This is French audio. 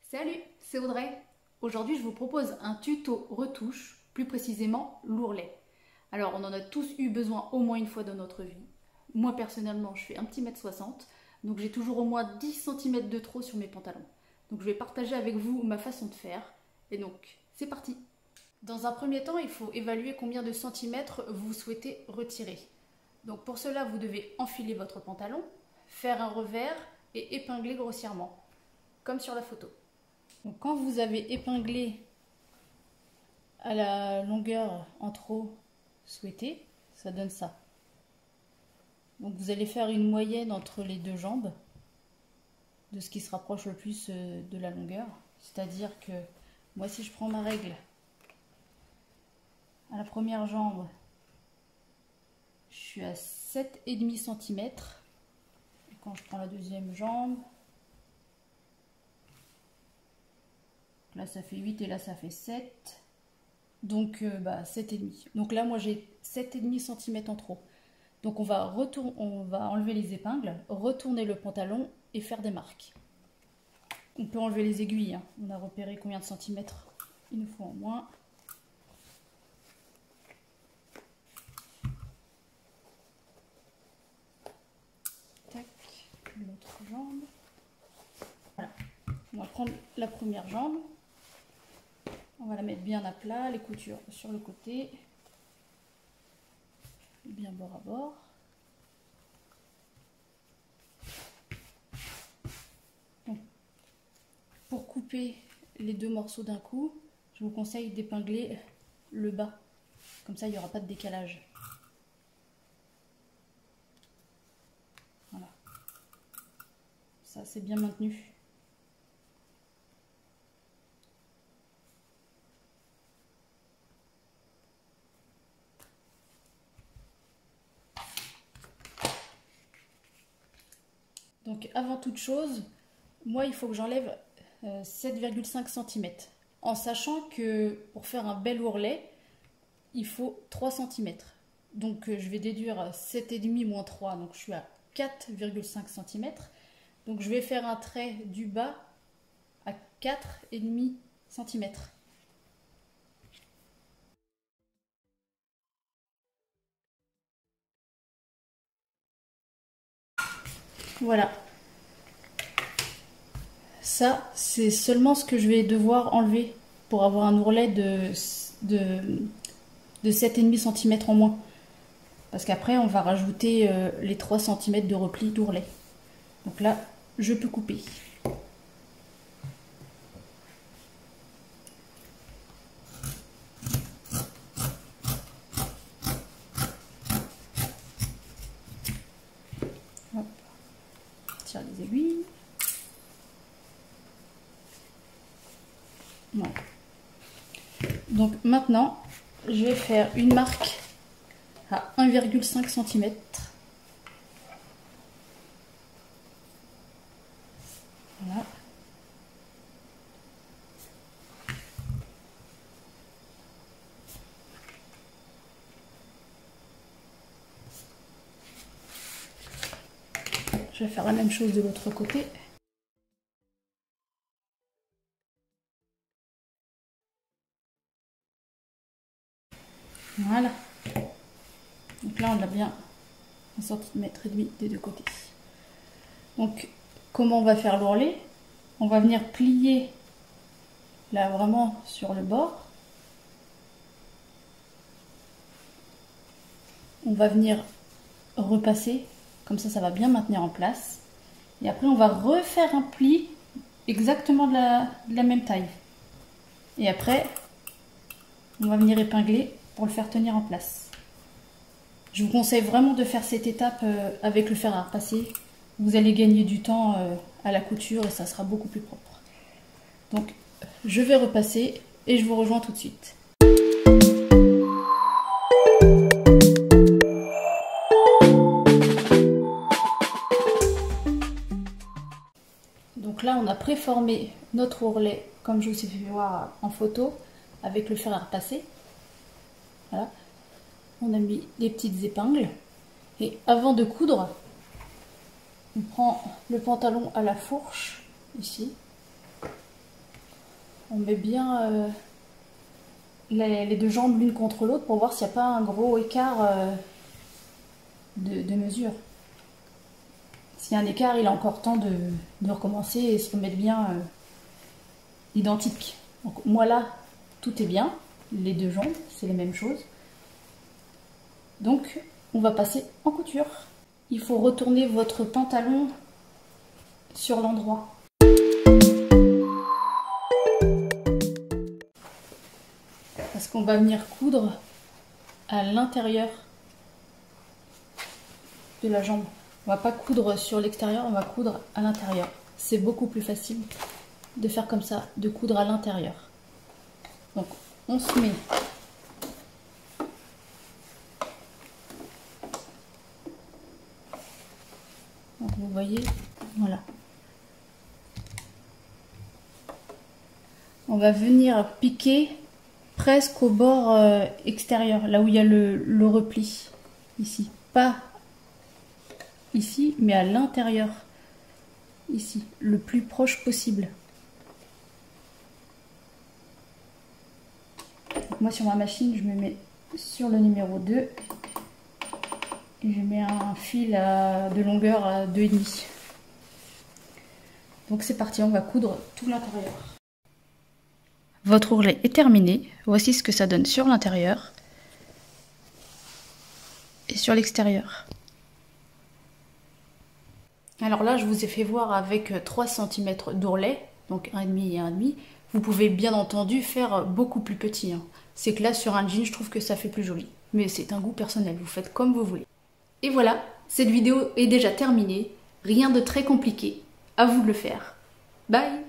Salut, c'est Audrey. Aujourd'hui, je vous propose un tuto retouche, plus précisément l'ourlet. Alors, on en a tous eu besoin au moins une fois dans notre vie. Moi, personnellement, je fais 1,60 m, donc j'ai toujours au moins 10 cm de trop sur mes pantalons. Donc, je vais partager avec vous ma façon de faire. Et donc, c'est parti. Dans un premier temps, il faut évaluer combien de centimètres vous souhaitez retirer. Donc, pour cela, vous devez enfiler votre pantalon, faire un revers et épingler grossièrement, comme sur la photo. Donc quand vous avez épinglé à la longueur en trop souhaitée, ça donne ça. Donc vous allez faire une moyenne entre les deux jambes de ce qui se rapproche le plus de la longueur. C'est-à-dire que moi, si je prends ma règle à la première jambe, je suis à 7,5 cm. Et quand je prends la deuxième jambe, là ça fait 8 et là ça fait 7. Donc 7,5. Donc là moi j'ai 7,5 cm en trop. Donc on va enlever les épingles, retourner le pantalon et faire des marques. On peut enlever les aiguilles, hein. On a repéré combien de centimètres il nous faut en moins. Tac, l'autre jambe. Voilà. On va prendre la première jambe. On va la mettre bien à plat, les coutures sur le côté, bien bord à bord. Donc, pour couper les deux morceaux d'un coup, je vous conseille d'épingler le bas. Comme ça, il n'y aura pas de décalage. Voilà. Ça, c'est bien maintenu. Donc avant toute chose, moi il faut que j'enlève 7,5 cm. En sachant que pour faire un bel ourlet, il faut 3 cm. Donc je vais déduire 7,5 moins 3, donc je suis à 4,5 cm. Donc je vais faire un trait du bas à 4,5 cm. Voilà. Ça, c'est seulement ce que je vais devoir enlever pour avoir un ourlet de 7,5 cm en moins. Parce qu'après, on va rajouter les 3 cm de repli d'ourlet. Donc là, je peux couper. Hop. Je tire les aiguilles. Voilà. Donc maintenant, je vais faire une marque à 1,5 cm. Voilà. Je vais faire la même chose de l'autre côté. Voilà. Donc là, on a bien 1,5 cm des deux côtés. Donc, comment on va faire l'ourlet? On va venir plier là vraiment sur le bord. On va venir repasser, comme ça va bien maintenir en place. Et après on va refaire un pli exactement de la même taille. Et après, on va venir épingler pour le faire tenir en place. Je vous conseille vraiment de faire cette étape avec le fer à repasser. Vous allez gagner du temps à la couture et ça sera beaucoup plus propre. Donc je vais repasser et je vous rejoins tout de suite. Donc là on a préformé notre ourlet comme je vous ai fait voir en photo avec le fer à repasser. Voilà. On a mis des petites épingles et avant de coudre, on prend le pantalon à la fourche ici On met bien les deux jambes l'une contre l'autre pour voir s'il n'y a pas un gros écart de mesure. S'il y a un écart, il a encore temps de recommencer et se remettre bien identique. Donc moi là, tout est bien. Les deux jambes, c'est les mêmes choses. Donc on va passer en couture. Il faut retourner votre pantalon sur l'endroit. Parce qu'on va venir coudre à l'intérieur de la jambe. On va pas coudre sur l'extérieur, on va coudre à l'intérieur. C'est beaucoup plus facile de faire comme ça, de coudre à l'intérieur. Donc on se met donc, vous voyez, voilà. On va venir piquer presque au bord extérieur, là où il y a le repli, ici. Pas ici, mais à l'intérieur, ici, le plus proche possible. Donc moi sur ma machine, je me mets sur le numéro 2 et je mets un fil de longueur à 2,5. Donc c'est parti, on va coudre tout l'intérieur. Votre ourlet est terminé. Voici ce que ça donne sur l'intérieur et sur l'extérieur. Alors là, je vous ai fait voir avec 3 cm d'ourlet, donc 1,5 et 1,5. Vous pouvez bien entendu faire beaucoup plus petit. C'est que là, sur un jean, je trouve que ça fait plus joli. Mais c'est un goût personnel, vous faites comme vous voulez. Et voilà, cette vidéo est déjà terminée. Rien de très compliqué. À vous de le faire. Bye!